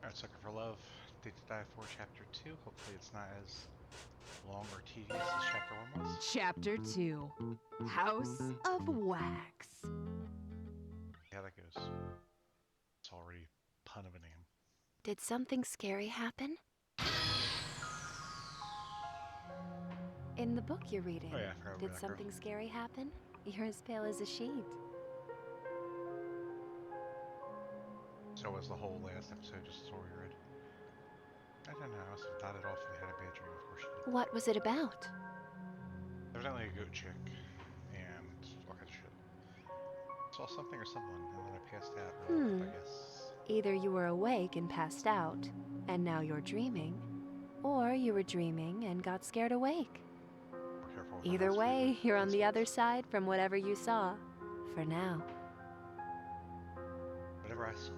Alright, Sucker for Love, Date to Die For, Chapter 2. Hopefully it's not as long or tedious as Chapter 1 was. Chapter 2 House of Wax. Yeah, that goes. It's already pun of a name. Did something scary happen? In the book you're reading, Oh yeah, I forgot did about that girl. something scary happen? You're as pale as a sheet. So was the whole last episode just a story read? I don't know, I must have nodded off and had a bad dream, of course she did. What was it about? Evidently a goat chick, and all kinds of shit. Saw something or someone, and then I passed out, and I guess... Either you were awake and passed out, and now you're dreaming, or you were dreaming and got scared awake. More careful with my Either last way, favorite you're on the other instance. side from whatever you saw. For now. Whatever I saw,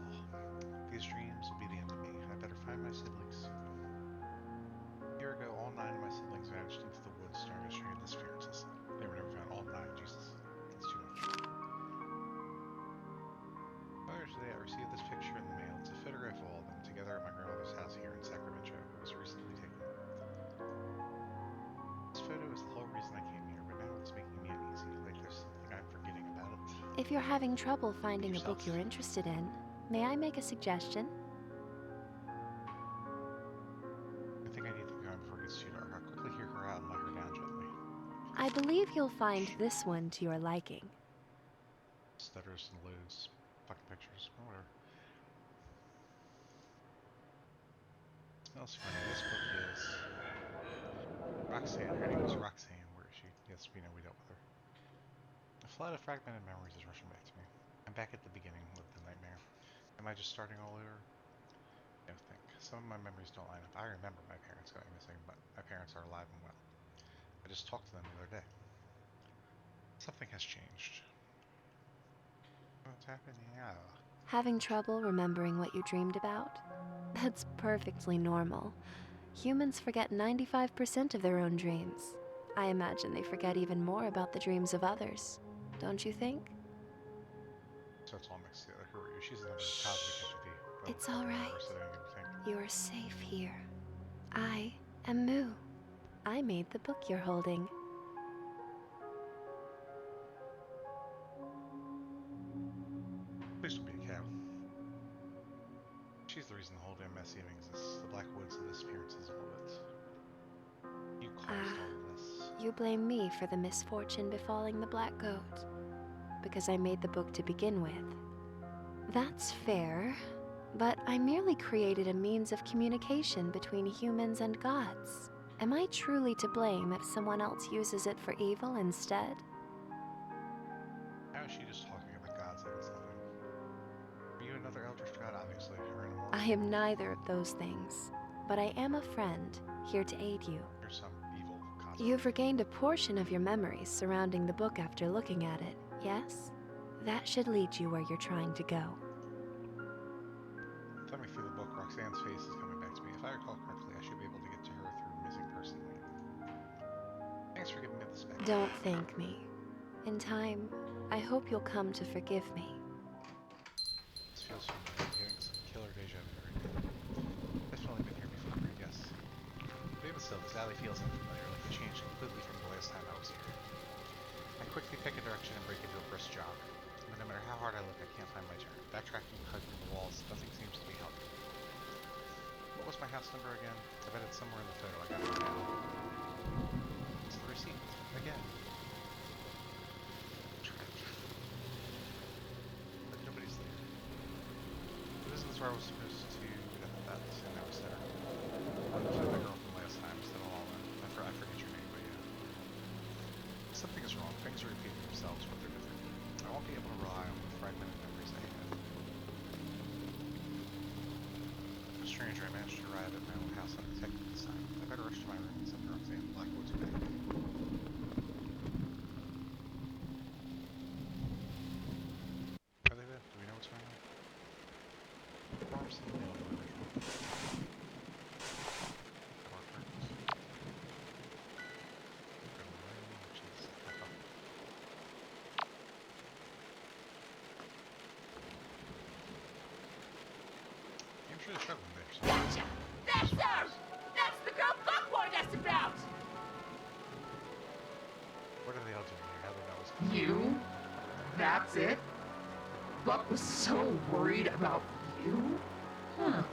these dreams will be the end of me. I better find my siblings soon. A year ago, all 9 of my siblings vanished into the woods during a string of disappearances. They were never found. All 9, Jesus. That's too much. Earlier today, I received this picture in the mail. It's a photograph of all of them, together at my grandmother's house here in Sacramento. It was recently taken. This photo is the whole reason I came here, but now it's making me uneasy, like there's something I'm forgetting about it. If you're having trouble finding a Yourself. book you're interested in, may I make a suggestion? I think I need to go home before it gets too dark. I'll quickly hear her out and let her down gently. I believe you'll find this one to your liking. Stutters and loads. Fucking pictures. Or whatever. Smells funny. This book is... Roxanne. Her name was Roxanne. Where is she? Yes, we know we dealt with her. A flood of fragmented memories is rushing back to me. I'm back at the beginning of the nightmare. Am I just starting all over? No, think. Some of my memories don't line up. I remember my parents going missing, but my parents are alive and well. I just talked to them the other day. Something has changed. What's happening now? Having trouble remembering what you dreamed about? That's perfectly normal. Humans forget 95% of their own dreams. I imagine they forget even more about the dreams of others. Don't you think? So it's all mixed together. Who are you? She's another cosmic entity. Well, It's all right. worse than anything. You're safe here. I am Moo. I made the book you're holding. Please don't be a cow. She's the reason the whole damn mess even exists. The Black Woods, the disappearances, all of it. You caused all of this. You blame me for the misfortune befalling the Black Goat, because I made the book to begin with. That's fair, but I merely created a means of communication between humans and gods. Am I truly to blame if someone else uses it for evil instead? How is she just talking about gods like it's nothing? Are you another Eldritch God? Obviously, or an immortal? I am neither of those things, but I am a friend, here to aid you. You're some evil cosmic. You've regained a portion of your memories surrounding the book after looking at it, yes? That should lead you where you're trying to go. Thumbing through the book, Roxanne's face is coming back to me. If I recall correctly, I should be able to get to her through missing person lane. Thanks for giving me this back. Don't thank me. In time, I hope you'll come to forgive me. This feels familiar. I'm getting some killer deja vu right now. I've definitely been here before, yes. But even still, this alley feels unfamiliar, like it changed completely from the last time I was here. I quickly pick a direction and break into a brisk jog. But no matter how hard I look, I can't find my turn. Backtracking, hugging the walls, nothing seems to be helping. What was my house number again? I bet it's somewhere in the photo I got from now. It's the receipt. Again. But nobody's there. But isn't this where I was supposed to... That's and I was there. I was with my girl from last time, still all in. I forget your name, but yeah. Something is wrong. Things are repeating themselves, but they're different. I won't be able to rely on the fragmented memories I have. A stranger, I managed to arrive at my own house undetected this time. I better rush to my room and send Roxanne the Black Woods back. Are they there? Do we know what's going on? Farms in the middle of the original. Car curtains. Go to the room, which is up. I'm really struggling there. So Gotcha! That's her! That's the girl Buck warned us about! what are they all doing here? How do they know what's You? That's it? Buck was so worried about you? Huh.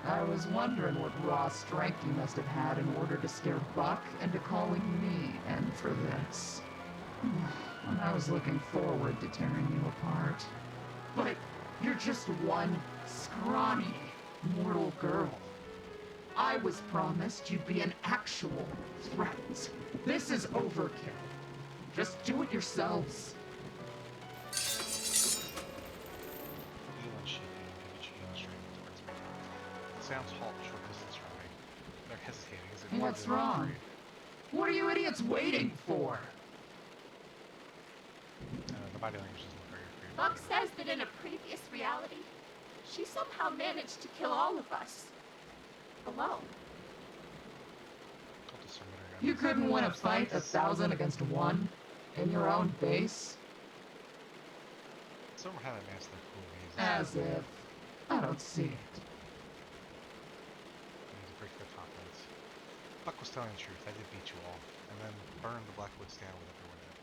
I was wondering what raw strength you must have had in order to scare Buck into calling me in for this. I was looking forward to tearing you apart. But you're just one scrawny, mortal girl. I was promised you'd be an actual threat. This is overkill. Just do it yourselves. Elon shaking and Pikachu straight towards me. The sounds halt a short distance from me. They're hesitating as if What's they're wrong? afraid. What are you idiots waiting for? The body language doesn't look very afraid. Buck says that in a previous reality, she somehow managed to kill all of us. Alone. Cultists are muttering You under couldn't win a fight 1,000 against 1 in your own base? Some haven't masked their cool gaze. As if. I don't see it. They need to break their confidence. Buck was telling the truth. I did beat you all, and then burned the Blackwoods down with everyone in it.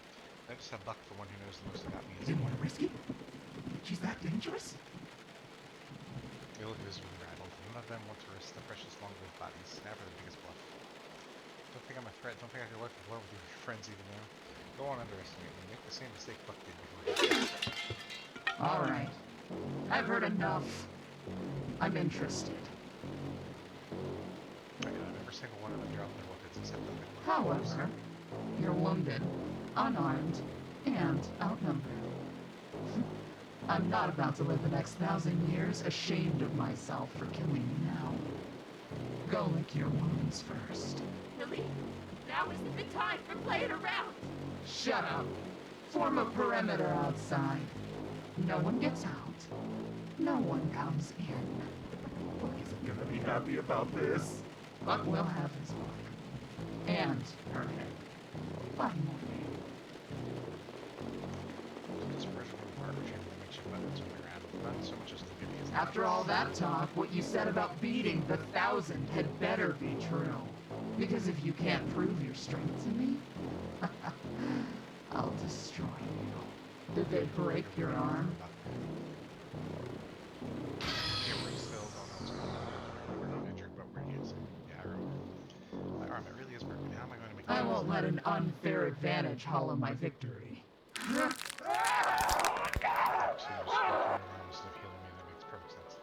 I just have Buck, the one who knows the most about me. You didn't want to risk it? She's that dangerous? They look visibly rattled. None of them want to risk the precious long-lived bodies. Now for the biggest bluff. Don't think I'm a threat. Don't think I can work well with your friends even now. Go on, underestimate me. Make the same mistake Buck did before. Alright. I've heard enough. I'm interested. I got every single one of them dropped their weapons except the big one. However, you're wounded, unarmed, and outnumbered. I'm not about to live the next 1,000 years ashamed of myself for killing you now. Go lick your wounds first. Really? Now isn't the time for playing around. Shut up. Form a perimeter outside. No one gets out. No one comes in. Buck isn't gonna be happy about this. Buck will have his book. And her head. One more thing. This version of the partner chamber that makes you weapons when you're out. Not so much as the beauty as After all that talk, what you said about beating the 1,000 had better be true. Because if you can't prove your strength to me, I'll destroy you. Did they break your arm? Yeah, we're still don't know what's going on. We're not injured, but we're using. Yeah, I remember. My arm, it really is broken. How am I going to make I won't let an unfair advantage hollow my victory. So you're just working your arm instead of healing me, that makes perfect sense.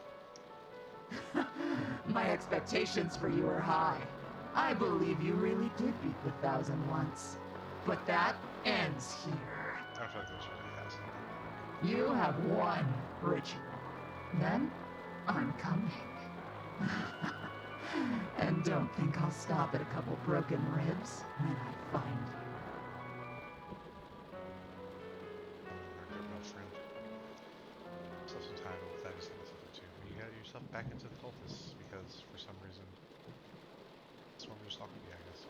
My expectations for you are high. I believe you really did beat the 1,000 once. But that ends here. I don't feel like that's really fast. You have one ritual. Then, I'm coming. And don't think I'll stop at a couple broken ribs when I find you. Our good best friend. Yourself some time with that is something too. You got yourself back into the cultists because for some reason this one was just talking to you, I guess. So.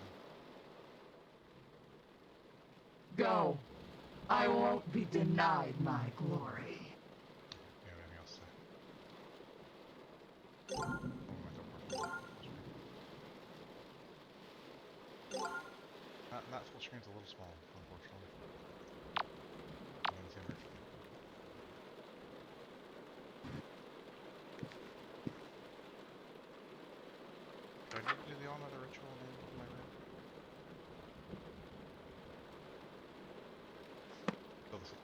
Go. I won't be denied my glory. You have anything else to say? Oh, my God, not full screen's a little small, unfortunately. I mean, it's inverted. Do I need to do the all-nighter ritual in my room? Oh, this is...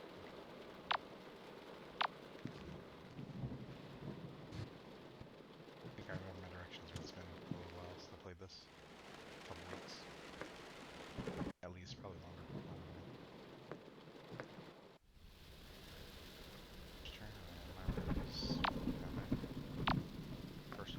I think I remember my directions, but it's been a little while since I played this. A couple weeks. At least, probably longer. I don't know. Just turn my room is down there. First.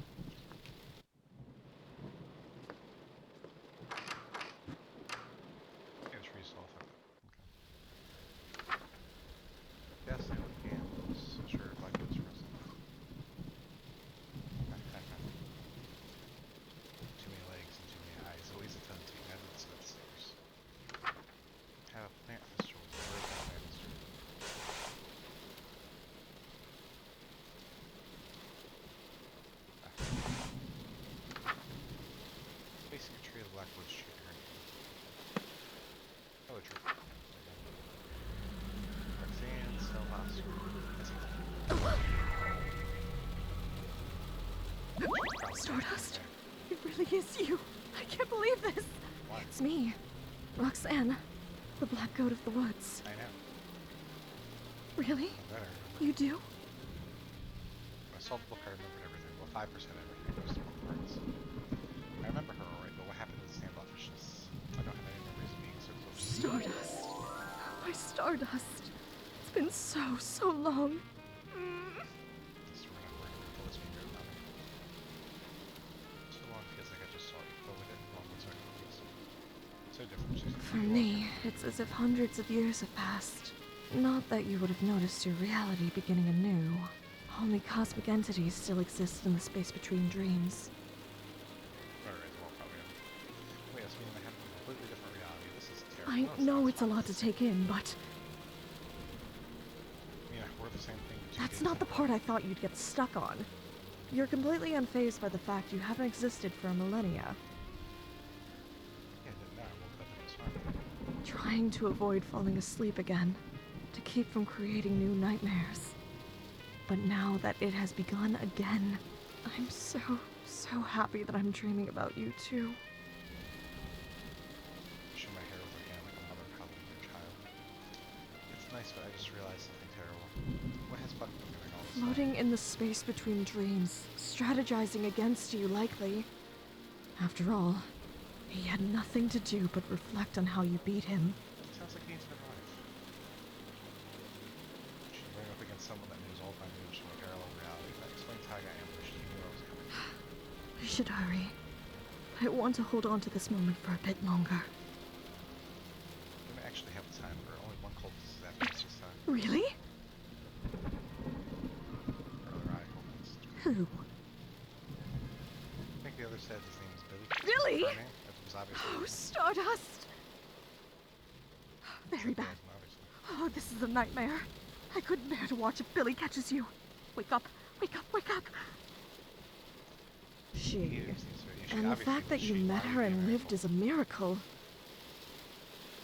Stardust, it really is you. I can't believe this. What? It's me, Roxanne, the Black Goat of the Woods. I know. Really? I better. You do? When I saw the book, I remembered everything. Well, 5% everything. Most important parts. I remember her alright, but what happened to the standoffishness? I don't have any memories of being so close to you. Stardust. My Stardust. It's been so long. Just we're not working until this finger about it. So long feels like I just saw you, but with it wrong with certain feels. So different. She's For me, it's as if hundreds of years have passed. Not that you would have noticed your reality beginning anew. Only cosmic entities still exist in the space between dreams. Alright, well, probably not. Wait, that's meaning I have a completely different reality. This is terrible. I No, know not. it's a lot to take in, but Yeah, we're the same thing. 2 that's days not the ago. part I thought you'd get stuck on. You're completely unfazed by the fact you haven't existed for a millennia, Yeah, didn't know. I woke up and it was fine. trying to avoid falling asleep again, to keep from creating new nightmares. But now that it has begun again, I'm so happy that I'm dreaming about you too. Wishing my hair was again like a mother cuddling her child. It's nice, but I just realized something terrible. What has Buck been doing all this time? Floating in the space between dreams, strategizing against you likely. After all, he had nothing to do but reflect on how you beat him. Sounds like he needs an advice. She's running up against someone that knows all my moves from a parallel reality. That explains how I got ambushed. He knew I was coming. We should hurry. I want to hold on to this moment for a bit longer. We don't actually have time for only one cultist is after us this time. Really? Our other eye cultist. Who? I think the other said his name is Billy. Billy? Her name? That was obviously Oh, Stardust! Very bad. Obviously. Oh, this is a nightmare. I couldn't bear to watch if Billy catches you. Wake up, wake up, wake up! She. Yeah, she And the obviously fact that knows you she met might her be and an lived asshole. is a miracle.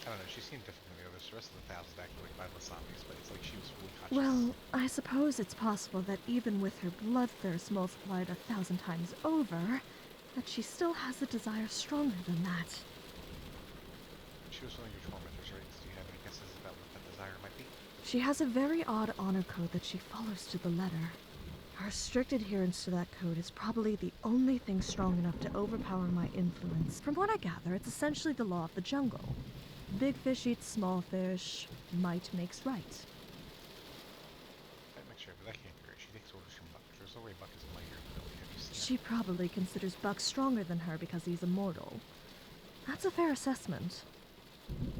I don't know, she seemed different than the others. The rest of the thousands acted like mindless zombies, but it's like she was fully conscious. Well, I suppose it's possible that even with her bloodthirst multiplied 1,000 times over, that she still has a desire stronger than that. She was one of your tormentors, right? Do you have any guesses about what that desire might be? She has a very odd honor code that she follows to the letter. Her strict adherence to that code is probably the only thing strong enough to overpower my influence. From what I gather, it's essentially the law of the jungle. Big fish eats small fish. Might makes right. That makes sure, but that can't be right. She takes orders from Buck. There's no way Buck is mightier than Billy. Have you seen She probably considers Buck stronger than her because he's immortal. That's a fair assessment. it?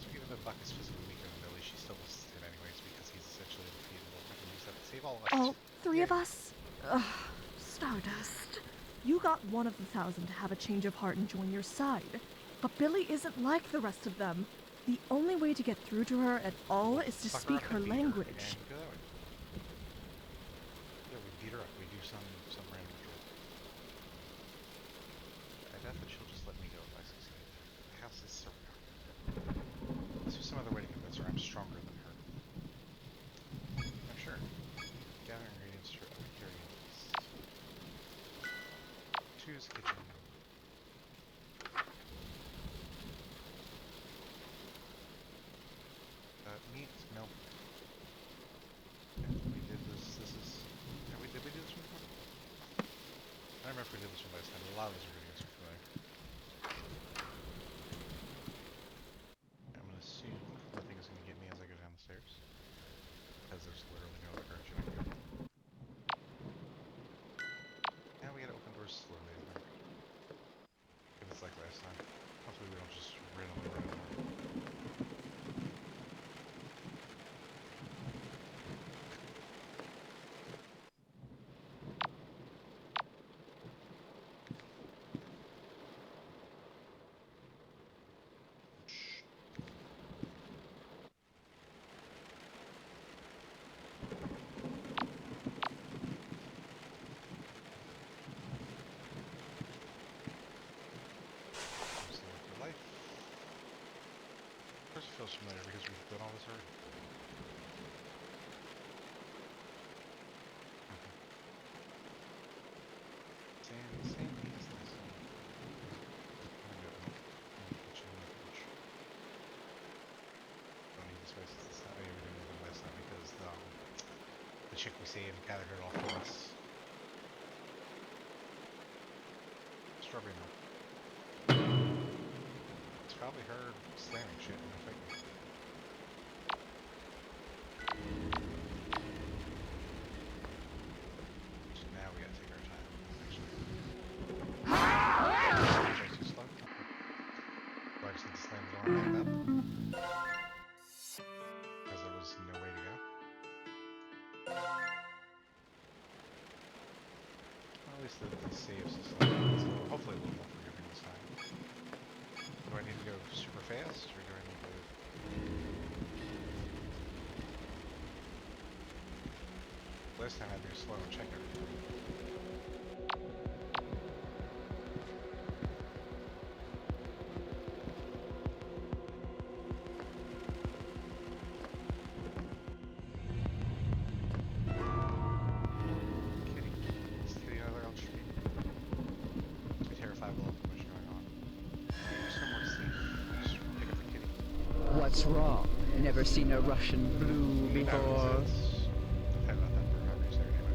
So even though Buck is physically weaker than Billy, she still listens to him anyways because he's essentially undefeatable. I can use that to save all of us. All three of Yeah. us? Ugh, Stardust. You got one of the 1,000 to have a change of heart and join your side. But Billy isn't like the rest of them. The only way to get through to her at all is to Fuck speak up her and beat language. And go that way. Yeah, we beat her up. We do some random ritual. I doubt that she'll just let me go if I succeed. The house is surrounded. Unless there's some other way to convince her I'm stronger than her. I'm sure. Gather ingredients for a carrying feast. Choose kitchen. Meat, milk. And we did this. Did we do this one before? I don't remember if we did this one last time. A lot of those ingredients are familiar. I'm gonna assume nothing is gonna get me as I go down the stairs. Because there's literally no other direction I can go. Now we gotta open doors slowly, I think. If it's like last time. Hopefully we don't just randomly run over. For life. Of course it feels familiar because we've done all this already. Same chick we saved and gathered it all for us. Strawberry milk. It's probably her slamming shit in the fight. So now we gotta take our time, actually. Too slow. Do I just need to slam the door and back up? Because there was no way to go. Well, at least the saves is slightly, so hopefully a little more forgiving this time. Do I need to go super fast, or do I need to... Last time I had to go slow and check everything. Kitty. Is Kitty another Elm Street? I'm terrified of all the what's going on. Maybe somewhere safe. Just pick up the kitty. What's wrong? Never seen a Russian blue before? I've had about that for a couple years there anyway.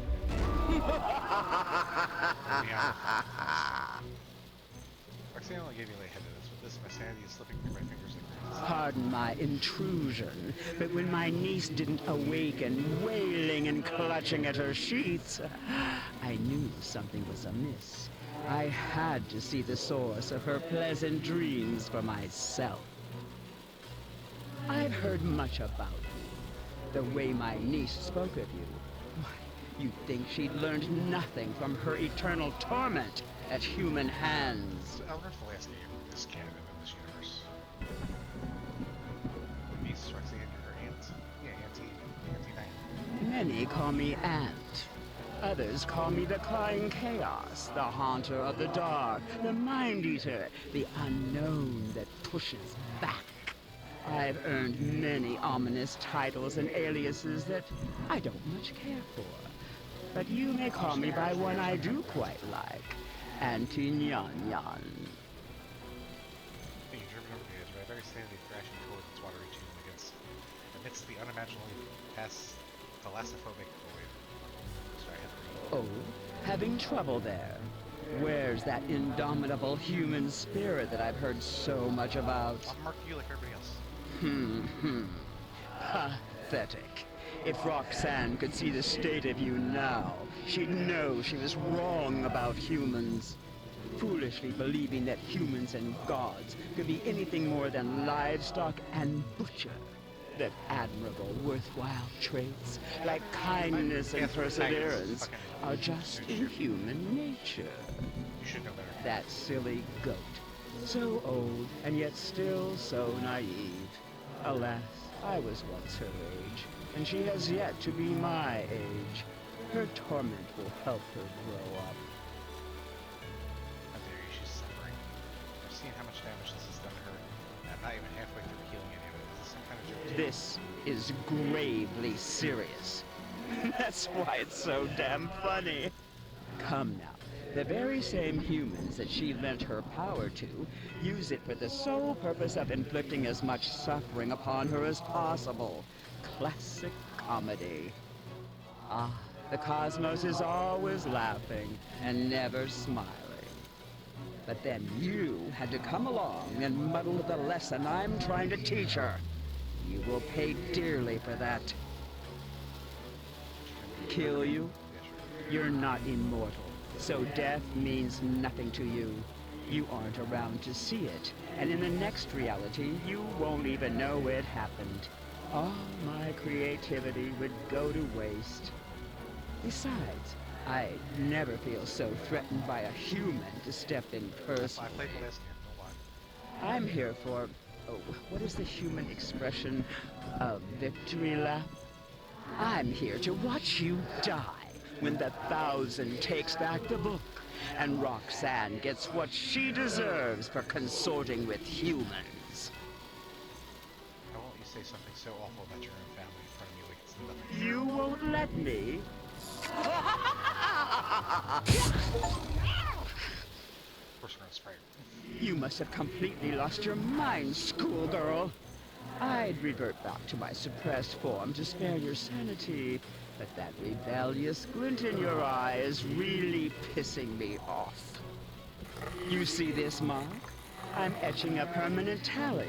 Roxanne only gave me lightheadedness. With this, my sanity is slipping through my fingers like crazy. Pardon my intrusion, but when my niece didn't awaken, wailing and clutching at her sheets, I knew something was amiss. I had to see the source of her pleasant dreams for myself. I've heard much about you. The way my niece spoke of you. Why, you'd think she'd learned nothing from her eternal torment at human hands. I wonder if the last game is canon in this universe. Niece, Roxanne, her aunt? Yeah, Auntie Knight. Many call me Ant. Others call me the Crying Chaos, the Haunter of the Dark, the Mind Eater, the unknown that pushes back. I've earned many ominous titles and aliases that I don't much care for. But you may call me by one I do quite like, Auntie Nyan Nyan. Being driven over the edge by a very sanity thrashing towards its watery tomb amidst the unimaginably thalassophobia void. Sorry, I had to read. Oh, having trouble there. Where's that indomitable human spirit that I've heard so much about? I'll mark you like everybody else. Pathetic. If Roxanne could see the state of you now, she'd know she was wrong about humans. Foolishly believing that humans and gods could be anything more than livestock and butcher. That admirable, worthwhile traits, like kindness and perseverance, are just in human nature. You should know better. That silly goat. So old, and yet still so naive. Alas, I was once her age, and she has yet to be my age. Her torment will help her grow up. How dare you, she's suffering. I've seen how much damage this has done to her, and I'm not even halfway through healing any of it. Is this some kind of joke? This is gravely serious. That's why it's so damn funny. Come now. The very same humans that she lent her power to use it for the sole purpose of inflicting as much suffering upon her as possible. Classic comedy. Ah, the cosmos is always laughing and never smiling. But then you had to come along and muddle the lesson I'm trying to teach her. You will pay dearly for that. Kill you? You're not immortal. So death means nothing to you. You aren't around to see it, and in the next reality, you won't even know it happened. All my creativity would go to waste. Besides, I'd never feel so threatened by a human to step in person. I played the last game, don't lie. I'm here for, oh, what is the human expression? A victory lap? I'm here to watch you die when the 1,000 takes back the book, and Roxanne gets what she deserves for consorting with humans. How won't you say something so awful about your own family in front of me like it's nothing? You won't let me? Of course we're gonna spray her. You must have completely lost your mind, schoolgirl. I'd revert back to my suppressed form to spare your sanity, But that rebellious glint in your eye is really pissing me off. You see this mark? I'm etching a permanent tally,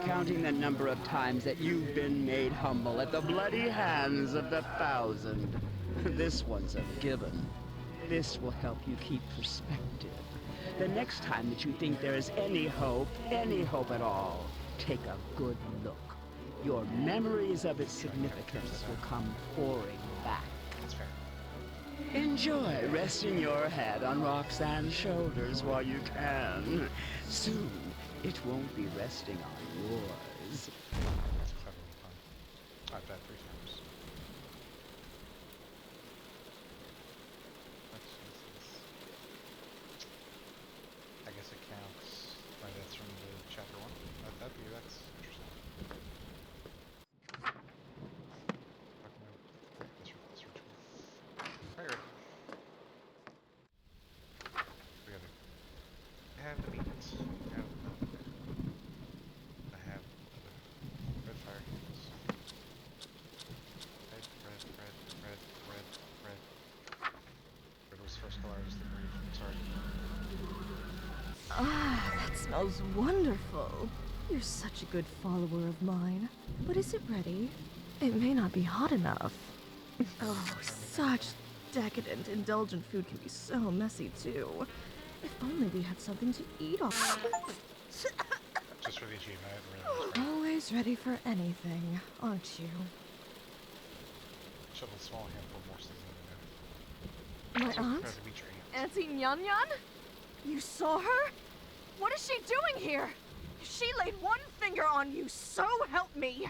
counting the number of times that you've been made humble at the bloody hands of the 1,000. This one's a given. This will help you keep perspective. The next time that you think there is any hope at all, take a good look. Your memories of its significance will come pouring back. That's fair. Enjoy resting your head on Roxanne's shoulders while you can. Soon, it won't be resting on yours. That's cleverly fun. I've died 3 times. Let's use this. I guess it counts. Right, that's from the chapter 1. That's interesting. This ritual. Right, right. We gotta. I have the meat. I have the milk. I have the red fire candles. Red. Red was first color is the green. Sorry. Ah, that smells wonderful. You're such a good follower of mine. But is it ready? It may not be hot enough. Oh, such decadent, indulgent food can be so messy too. If only we had something to eat on. Just for the achievement, I didn't really Always ready for anything, aren't you? shovel a small handful of morsels in My there. aunt? Proud to meet your aunt. Auntie Nyan Nyan? You saw her? What is she doing here? She laid one finger on you, so help me!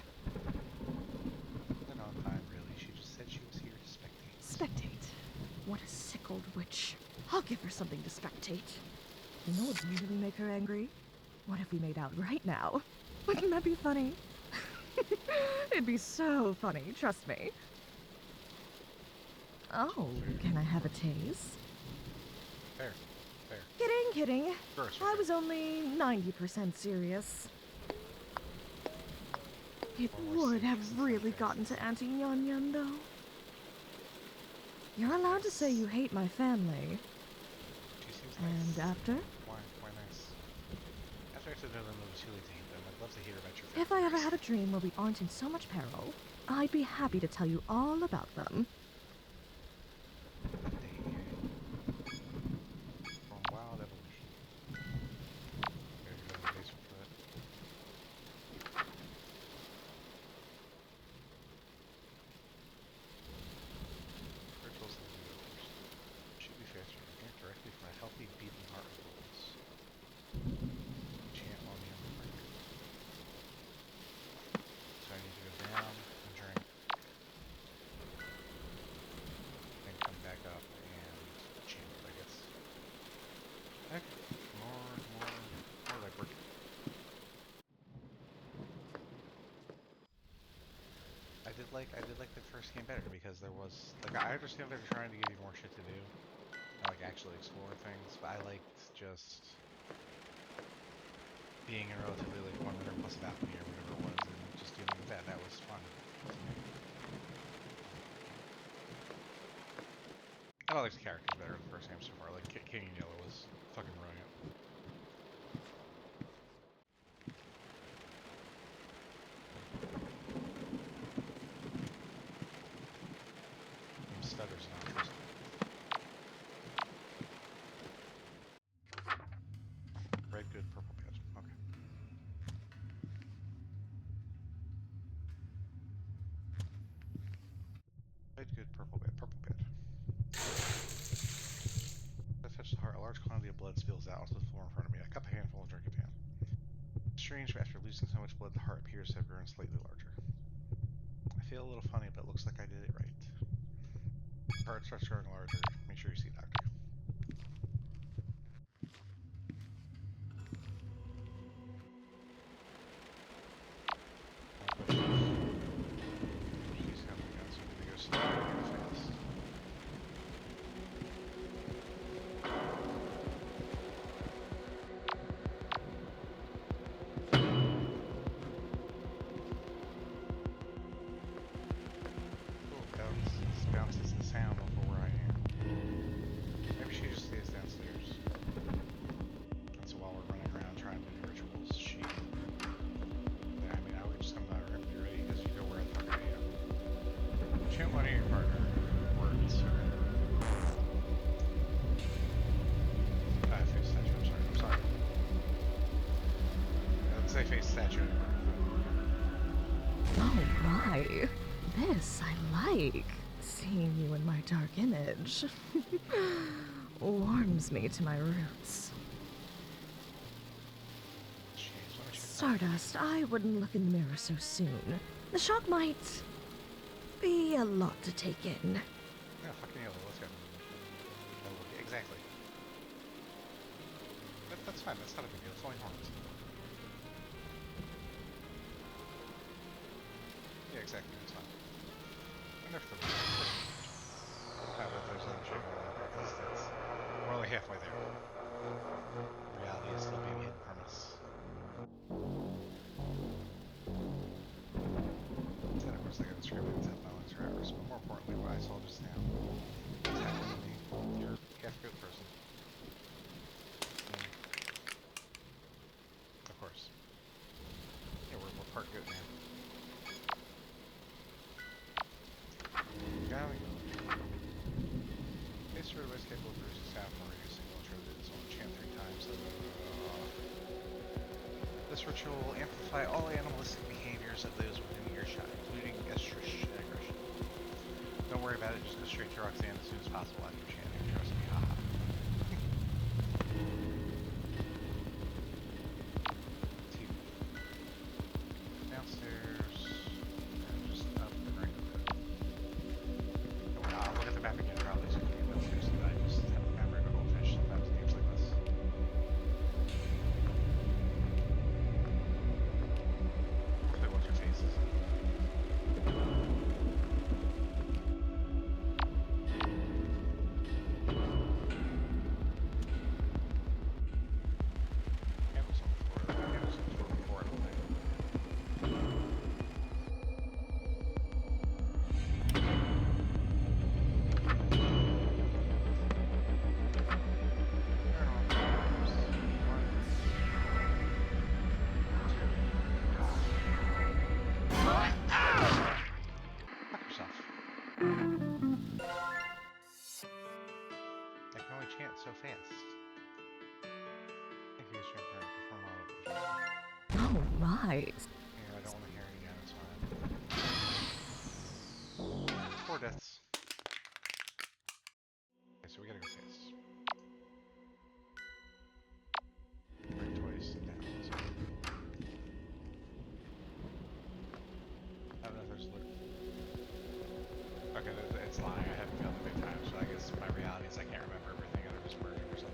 Not on time, really. She just said she was here to spectate. Spectate? What a sick old witch. I'll give her something to spectate. You know what would really make her angry? What if we made out right now? Wouldn't that be funny? It'd be so funny, trust me. Oh, can I have a taste? Fair. Kidding. Gross. I was only 90% serious. It would have really gotten to Auntie Nyan Nyan, though. You're allowed to say you hate my family. She seems And nice. after? Why nice? After I said no, then it was too late to hate them. I'd love to hear about your If I ever had a dream where we aren't in so much peril, I'd be happy to tell you all about them. From Wild Evolution. Maybe go to the basement for that. Rituals and universe. Should be faster. Drink directly from a healthy beating heart of goals. Chant while the on the break. So I need to go down and drink. Then come back up and chant, I guess. Okay. More legwork. I did like the first game better because there was like I understand they're trying to give you more shit to do and like actually explore things, but I liked just being in relatively like 100 plus balcony or whatever it was and just dealing with that. That was fun to me. I like the characters better in the first game so far. Like King in Yellow was fucking brilliant. Stutters now. Red good, purple bad. Okay. Red good, purple bad. Purple bad. I touch the heart. A large quantity of blood spills out onto the floor in front of me. I cup a handful and drink it down. Strange, but after losing so much blood, the heart appears to have grown slightly larger. I feel a little funny, but it looks like I did it right. The heart starts growing larger. Make sure you see a doctor. She's having a gun, so I'm gonna go slow and fast. Cool, that was What are your partner words? Face statue, I'm sorry. Let's say face statue. Oh my. This I like. Seeing you in my dark image warms me to my roots. Jeez, let me check. Stardust, I wouldn't look in the mirror so soon. The shock might be a lot to take in. Yeah, fucking yellow, let's go. Exactly. That's fine, that's not a big deal, it's only horns. Yeah, exactly, that's fine. And they're still I bet there's other shit going on because we're only halfway there. Reality is still being hidden from us. And of course, I got screaming at $10 for hours, but more importantly, what I saw just now is happening to me. You're a half-goat person. And, of course. Yeah, we're part goat now. Got it. This sort of is capable of producing sound from reducing ultraviolet so chant 3 times. This ritual will amplify all animalistic behaviors of those within earshot, including estrus and aggression. Don't worry about it, just go straight to Roxanne as soon as possible after chanting. Trust me, haha. Two. Downstairs. And just up and right. I'll look at the map again probably so you can finish the I just have the map right over finish the maps games like this. Wait, what's your faces? Candles on the floor. Candles on the floor before I play. Turn on the lamps. 1, 2. Fuck yourself. I can only chant so fast. Thank you, Mr. Emperor, perform all of them. Oh my. Yeah, I don't want to hear it again, it's fine. 4 deaths. Okay, so we gotta go fast. Right twice, down, so. I don't know if there's okay, it's lying, I haven't failed it big time, so I guess my reality is I can't remember everything and I'm just merging or something.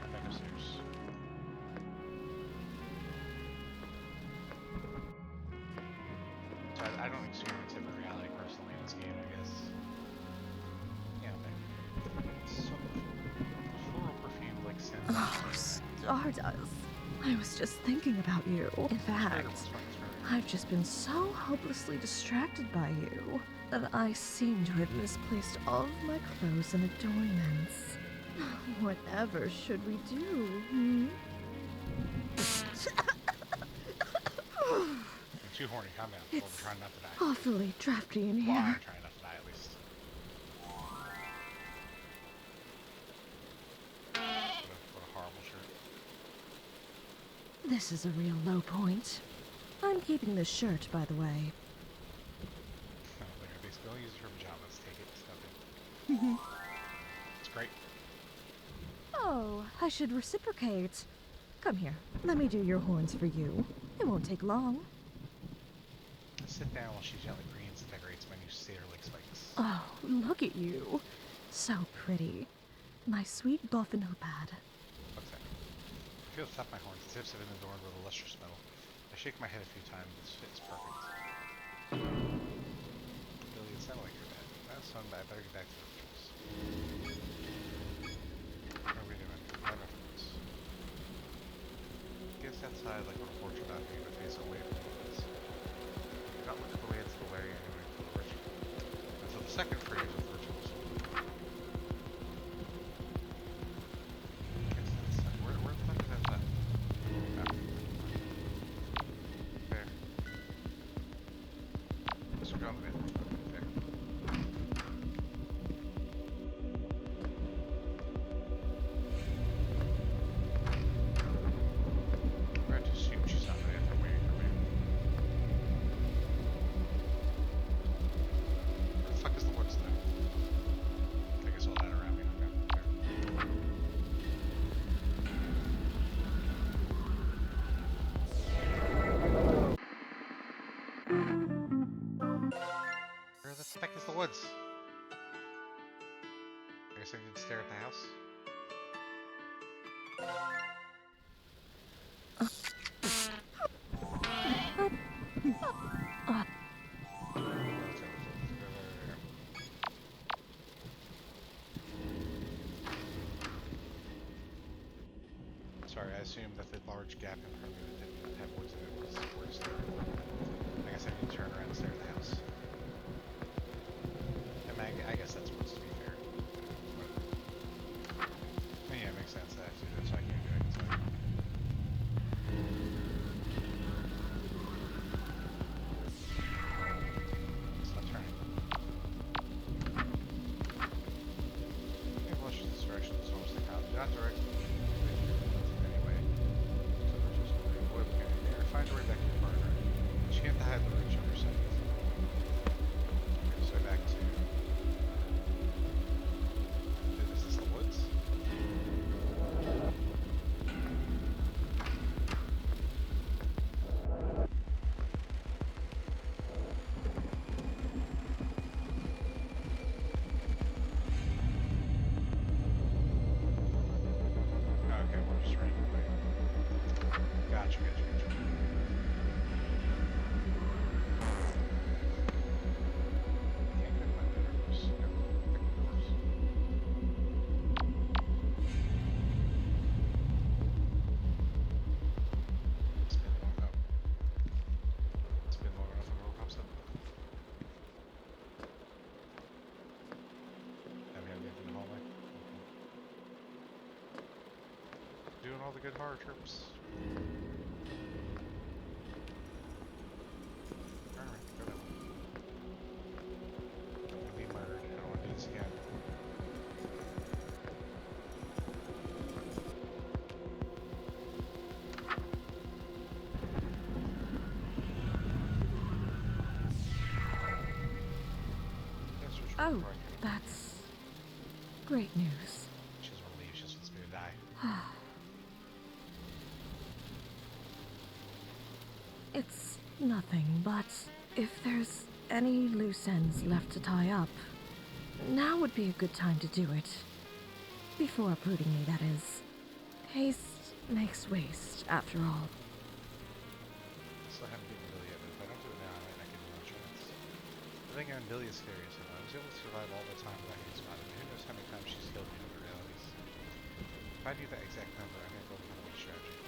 I'm back upstairs. So I don't experience it with reality personally in this game, I guess. Yeah, I'm back. So, floral perfume like scent. Oh, Stardust. I was just thinking about you. In fact, I've just been so hopelessly distracted by you that I seem to have misplaced all of my clothes and adornments. Whatever should we do, hmm? I'm too horny, calm down. Well, we're trying not to die. Awfully drafty in Well, I'm here. trying not to die at least. What a horrible shirt. This is a real low point. I'm keeping this shirt, by the way. No, they're basically only use it for pajamas. Take it, stuff it. It's great. Oh, I should reciprocate. Come here. Let me do your horns for you. It won't take long. Sit down while she gently preens and decorates my new Satyr Lake spikes. Oh, look at you. So pretty. My sweet dolphin pad. What's that? Feel the top of my horns. The tips have been adorned with a lustrous metal. I shake my head a few times. It's perfect. Billy, it sounded like you're bad. Well, son, I better get back to the rituals. What are we doing? Wonderful. Guess outside like a portrait about me to face away from the woods. Do not look at the way into the Larry anyway for the ritual. Until the second phase of the rituals. Where the fuck is that left? Oh. There. Mr. Donovan. There. We're going to assume she's not there. I'm waiting for me. Where the fuck is the woods though? I guess all that around me. Okay. There. Where the heck is the woods? I guess I need to stare at the house. Sorry, I assumed that the large gap in front of me that did not have woods in it was where to stare. I guess I need to turn around and stare at the house. I guess that's supposed to be fair. But, yeah, it makes sense actually. That's why I can't do it. So. Stop turning. Maybe let's just this direction. It's almost the count. Not direct. Anyway. So we're just going to avoid looking in there. Find a way back to your partner. But you have to hide the reach of your sight. Okay, so back to. Is this the woods? Okay, we're just running away. Gotcha. Can't get my doors. No, pick the doors. Spin long up. Spin long enough and the roll pops up. Have we had anything in the hallway? Doing all the good horror tropes. Turn around, go that way. I'm gonna be murdered. I don't want to do this again. Yes, sir, sure. Oh, Right. that's great news. She doesn't want to leave. She just wants me to die. It's nothing, but if there's any loose ends left to tie up, now would be a good time to do it. Before prudently, that is. Haste makes waste, after all. Still haven't beaten Billy yet, but if I don't do it now, I might not get another chance. I think Billy is scary as hell. I was able to survive all the time without getting spotted. Who knows how many times she's killed me in other realities. If I do that exact number, I'm gonna go with my strategy.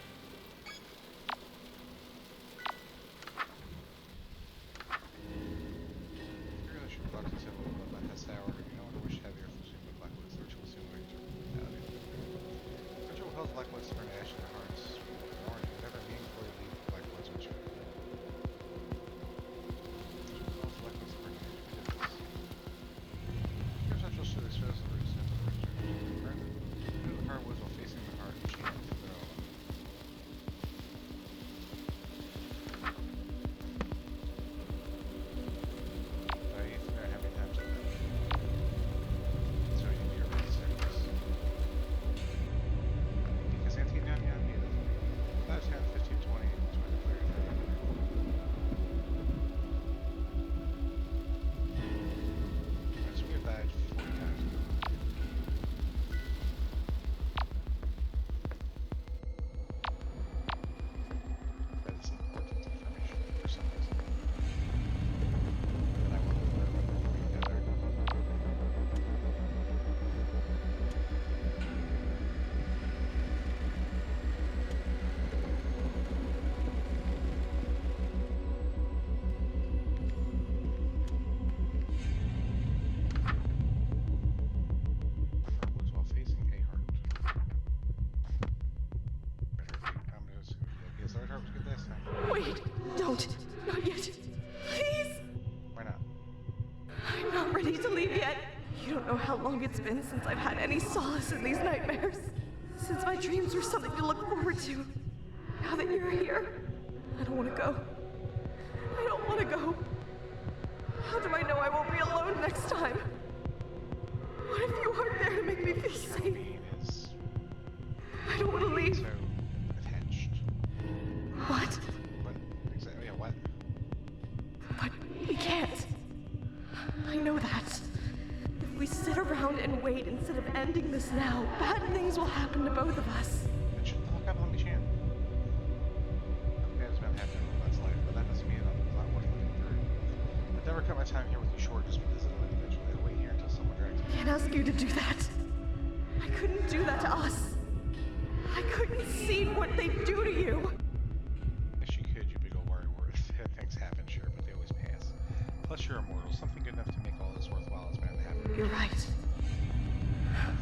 Your relationship with Lux is simple, but by Hess Hour, you no longer wish to have your fusion with Blackwoods. The ritual soon will return to reality. The ritual holds Blackwoods to burn ash in their hearts. Warning, never meaningfully leave Blackwoods with you. Here's our just to expose the roots of the ritual. Burn the hardwoods while facing the heart and chain to their own. I need to know how many times need to leave yet. You don't know how long it's been since I've had any solace in these nightmares. Since my dreams were something to look forward to. Now that you're here, I don't want to go. I don't want to go. How do I know I won't be alone next time? What if you aren't there to make me feel safe? Being is I don't want to leave. so attached. What? What? Exactly. Yeah, what? But we can't. I know that. If we sit around and wait instead of ending this now, bad things will happen to both of us. Then shut the fuck up on the channel. Nothing bad has been happening in my life, but that doesn't mean I'm not worth living through. I'd never cut my time here with you short just because it'll eventually. I'd wait here until someone drags me. I can't ask you to do that. I couldn't do that to us. I couldn't see what they do to you. Yes, you could, you big old worrywart. Things happen, sure, but they always pass. Plus, you're immortal. Something good enough to make all this worthwhile is bound to happen. You're right.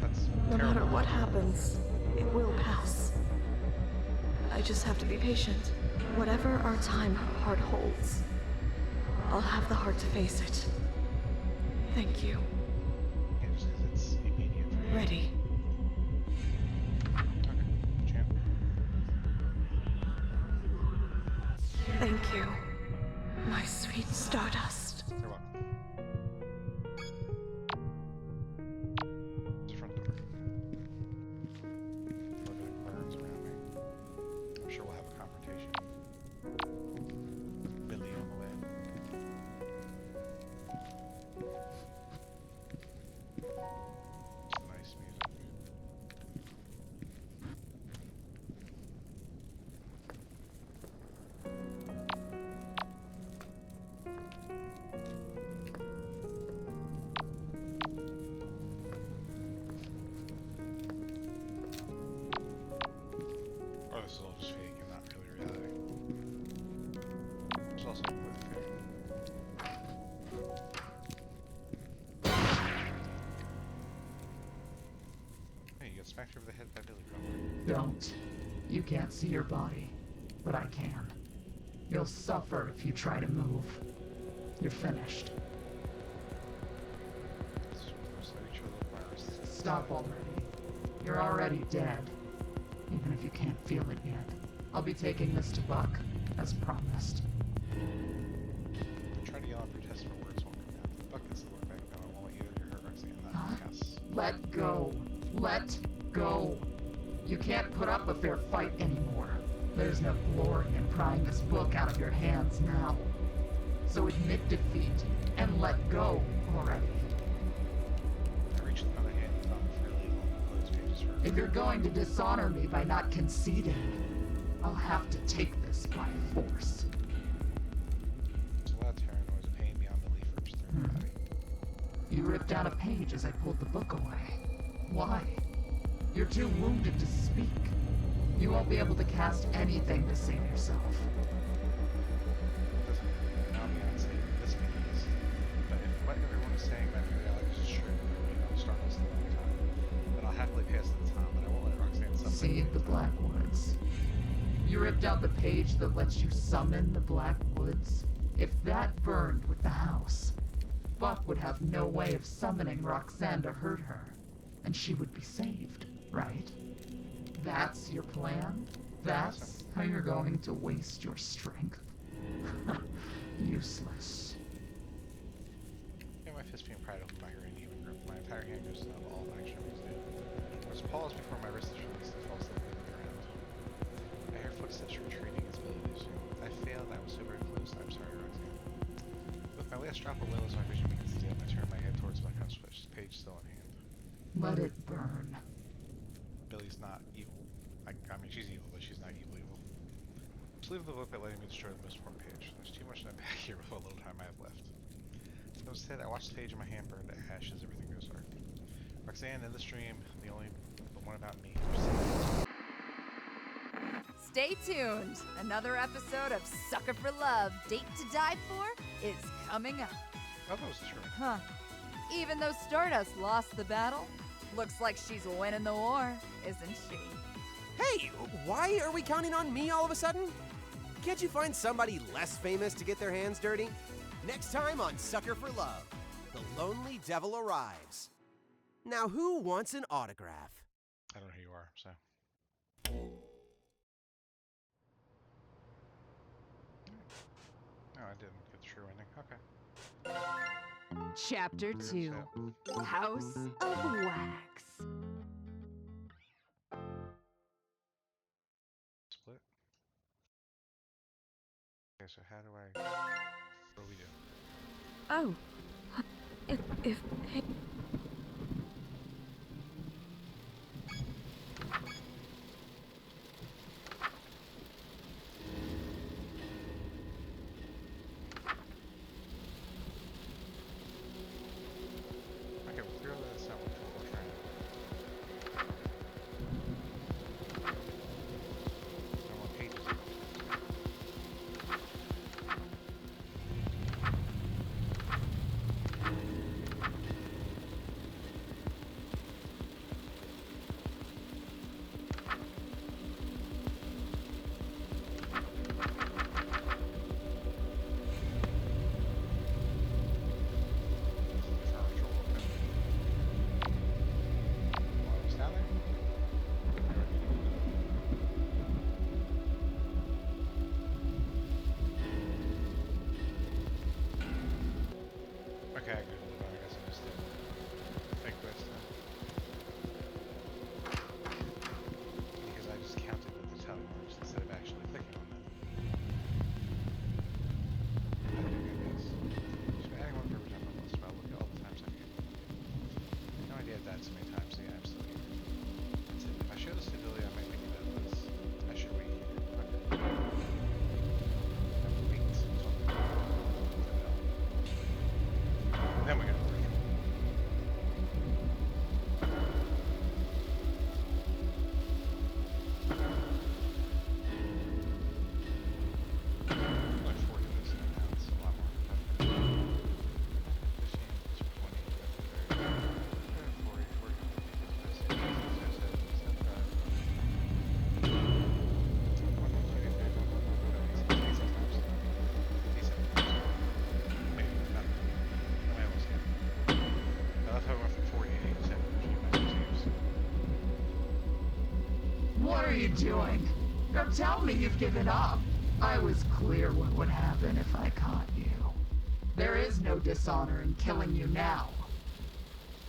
That's No terrible. matter what happens, it will pass. I just have to be patient. Whatever our time heart holds, I'll have the heart to face it. Thank you. Yeah, just 'cause it's immediate for you. Ready. Okay, champ. Thank you, my sweet Stardust. You're welcome. It's the front door. Look at the birds around me. I'm sure we'll have a confrontation. Billy on the way. It's nice music. Or this is all just fake and not really reality. It's also completely fake. Hey, you got smacked over the head by Billy Crumb. Don't. You can't see your body, but I can. You'll suffer if you try to move. You're finished. Stop already. You're already dead. Even if you can't feel it yet. I'll be taking this to Buck, as promised. Try to yell and protest for words won't come out. Buck gets the look back now. I won't let you hurt Roxanne. Huh? Yes. Let go. Let go. You can't put up a fair fight anymore. There's no glory in prying this book out of your hands now. So admit defeat and let go already. I reached another hand and found fairly long closed pages for If you're going to dishonor me by not conceding, I'll have to take this by force. There's a loud tearing noise, a pain beyond belief rips through my body. You ripped out a page as I pulled the book away. Why? You're too wounded to speak. You won't be able to cast anything to save yourself. It doesn't now beyond saying this means. But if what everyone is saying about your reality is true, I'll start this a long time. Then I'll happily pass the time, but I won't let Roxanne suffer. See the Blackwoods. You ripped out the page that lets you summon the Blackwoods. If that burned with the house, Buck would have no way of summoning Roxanne to hurt her, and she would be saved, right? That's your plan? That's how you're going to waste your strength? Useless. Yeah, my fist being pried open by her uneven grip. My entire hand goes to all action moves do. I was paused before my wrist is released and falls slowly to the ground. I hear footsteps retreating as Billy do so. I failed. I was so very close. I'm sorry, Roxanne. With my last drop of will as my vision begins to dim, I turn my head towards my unswitched page still in hand. Let it burn. Billy's not evil. I mean, she's evil, but she's not evil. Just leave the book by letting me destroy the most important page. There's too much to unpack here with what little time I have left. So instead, I watch the page in my hand burn to ash as everything goes dark. Roxanne in the stream, the one about me. Stay tuned. Another episode of Sucker for Love, Date to Die For is coming up. Oh, that was true. Huh. Even though Stardust lost the battle, looks like she's winning the war, isn't she? Hey, why are we counting on me all of a sudden? Can't you find somebody less famous to get their hands dirty? Next time on Sucker for Love. The Lonely Devil arrives. Now, who wants an autograph? I don't know who you are, so. No, I didn't get the true ending. Okay. Chapter 2 House of Wax. Split. Okay, so how do I... What do we do? Oh. If hey, Okay, well, clearly that's not what we're trying to do. No more pages. Okay, I agree with that. I guess I just didn't think this time. Because I just counted with the tally marks instead of actually clicking on them. I think I guess. So adding one for every time I'm on this, but I'll look at all the times I've used it. No idea if that's so many times, so yeah, I'm still here. That's it. If I show this to Billy, I might think about this. I should wait here. Okay. Wait. Then we gotta work. Like 40 minutes now, it's a lot more. 15, 20, 30, 40, What are you doing? Don't tell me you've given up. I was clear what would happen if I caught you. There is no dishonor in killing you now.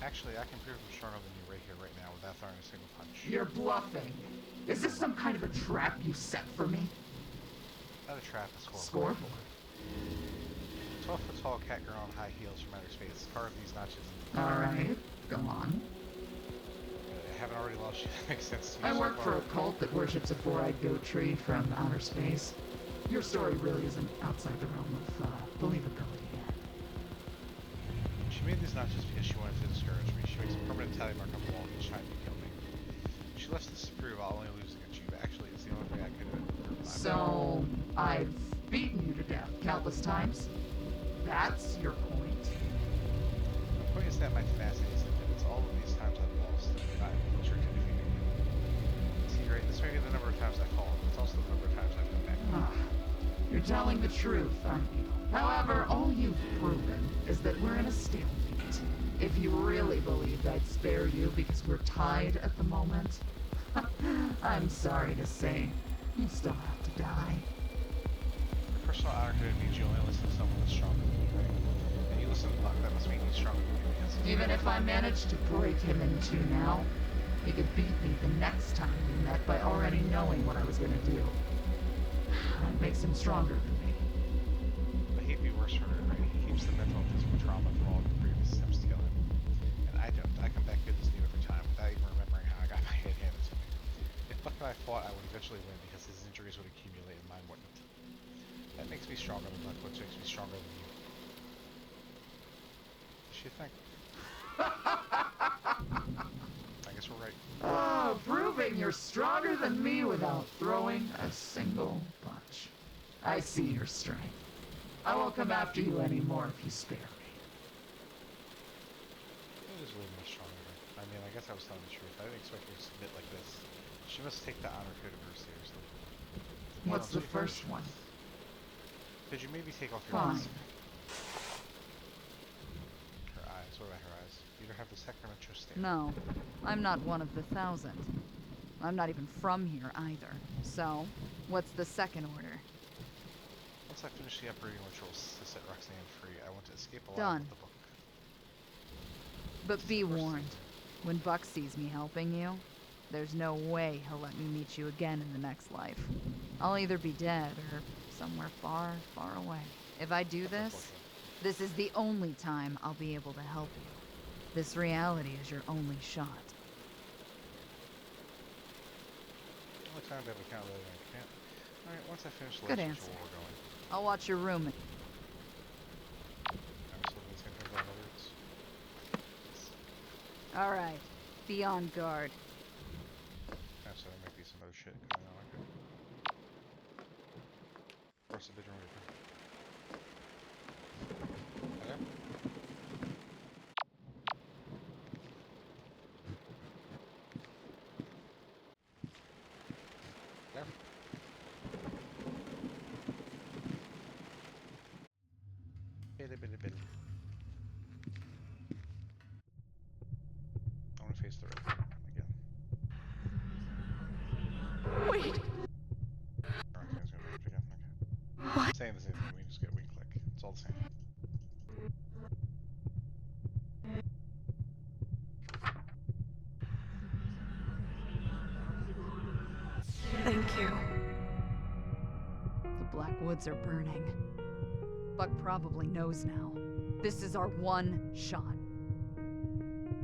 Actually, I can prove I'm stronger than you right here, right now, without throwing a single punch. You're bluffing. Is this some kind of a trap you set for me? Not a trap, a scoreboard. Scoreboard. 12-foot tall cat girl on high heels from outer space. Carve these notches in the Alright, go on. I haven't already lost you. That makes sense to me I so work far. for a cult that worships a four-eyed goat tree from outer space. Your story really isn't outside the realm of believability yet. She made these notches because she wanted to discourage me. She makes a permanent tally mark on the wall each time you kill me. She lets this to prove I'll only lose against you, but actually it's the only way I could have been. So, I've beaten you to death countless times? That's your point? The point is that my tenacity is limited. It's all of these times I've lost and not tricked to defeating you. See, right, this may be the number of times I've fallen, but it's also the number of times I've come back. You're telling the truth, aren't you? However, all you've proven is that we're in a stalemate. If you really believed I'd spare you because we're tied at the moment, I'm sorry to say, you still have to die. Personal honor code means you only listen to someone that's stronger than you, right? And you listen to Buck, that must mean he's stronger than you. Because Even if I managed to break him in two now, he could beat me the next time we met by already knowing what I was gonna do. That makes him stronger than me. But he'd be worse for her, right? He keeps the mental and physical trauma from all the previous attempts to kill him. And I don't. I come back good as new every time without even remembering how I got my head handed to me. If Buck and I fought, I would eventually win because his injuries would accumulate and mine wouldn't. That makes me stronger than Buck, which makes me stronger than you. What do you think? I guess we're right. Oh, proving you're stronger than me without throwing a single punch. I see your strength. I won't come after you anymore if you spare me. It is way more stronger. I mean, I guess I was telling the truth. I didn't expect her to submit like this. She must take the honor code of her seriously. What's the Honestly, first one? Could you maybe take off your Fine. mask? have the Sacramento stamp. No, I'm not one of the 1,000. I'm not even from here either. So, what's the second order? Once I finish the uprooting rituals to set Roxanne free, I want to escape alive Done. with the book. But be First- warned, when Buck sees me helping you, there's no way he'll let me meet you again in the next life. I'll either be dead or somewhere far, far away. If I do That's this, unfortunate. this is the only time I'll be able to help you. This reality is your only shot. Only time to have a count later than I can't. Alright, once I finish the Good last answer. ritual, we're going. I'll watch your room. I'm still doing the same thing with all the roots. All right, be on guard. So there might be some other shit going on. Okay. Of course, the bedroom reaper. Hello? Hello? Billy, Billy, Billy. I want to face the red again. Wait, Roxanne's gonna merge again. Okay. what? Saying the same thing, we just get wing click. It's all the same. Thank you. The Black Woods are burning. Buck probably knows now. This is our one shot.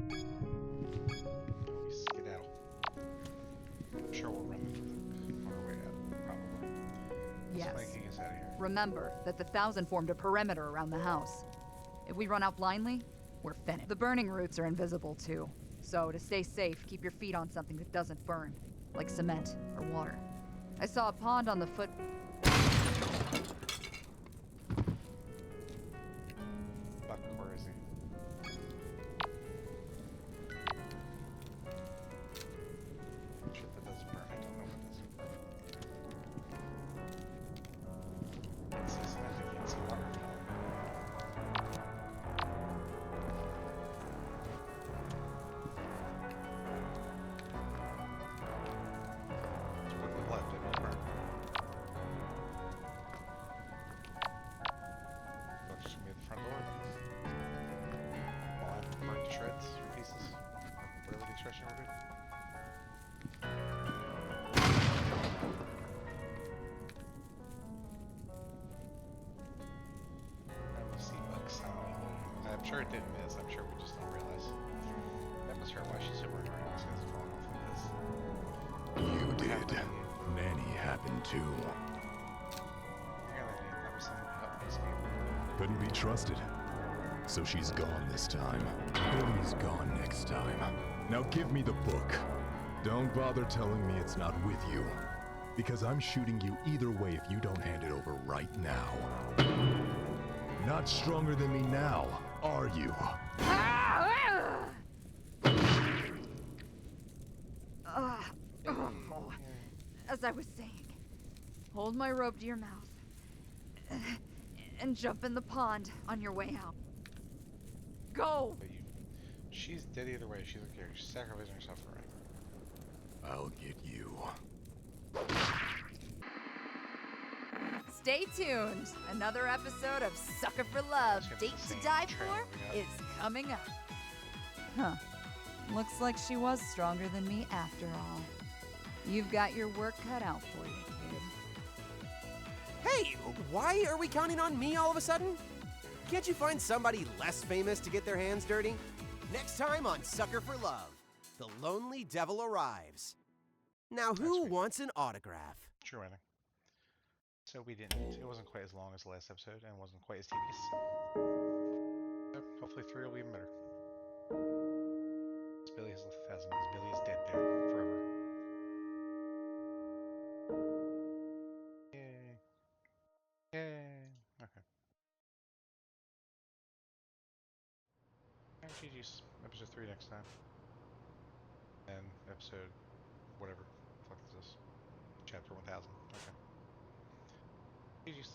We skedaddle. I'm sure we'll run into the book on our way out, probably. Yes. Let's flanking us out of here. Remember that the 1,000 formed a perimeter around the house. If we run out blindly, we're finished. The burning roots are invisible too. So to stay safe, keep your feet on something that doesn't burn, like cement or water. I saw a pond on the foot. Buck, where is he? Shit, that doesn't burn. I don't know what doesn't burn. Can't see cement, I can't see water. There's one with left, it will burn. Buck's just gonna be at the front door then. While I'm burnt to shreds or pieces. Or whatever the expression would be. I will see Buck soundly low. I'm sure it didn't miss, I'm sure we just don't realize. That must hurt why she's so worried about these guys falling off like this. You did. Happened to you. Nanny happened too. Yeah, that was something that helped me escape. Couldn't be trusted. So she's gone this time. Billy's gone next time. Now give me the book. Don't bother telling me it's not with you. Because I'm shooting you either way if you don't hand it over right now. Not stronger than me now, are you? As I was saying, hold my rope to your mouth and jump in the pond on your way out. Go! But she's dead either way. She doesn't care. She's sacrificing herself for Ryan. I'll get you. Stay tuned. Another episode of Sucker for Love, That's Date the to same Die trailer For we got. is coming up. Huh. Looks like she was stronger than me after all. You've got your work cut out for you, kid. Hey, why are we counting on me all of a sudden? Can't you find somebody less famous to get their hands dirty? Next time on Sucker for Love, the lonely devil arrives. Now, who sweet. wants an autograph? True ending. So we didn't. It wasn't quite as long as the last episode, and wasn't quite as tedious. So hopefully 3 will be even better. Billy has left 1,000 because Billy is dead now forever. Yay! Yay! Okay. And GG's. Episode 3 next time. And episode whatever. Fuck is this? Chapter 1000. Okay. GG's.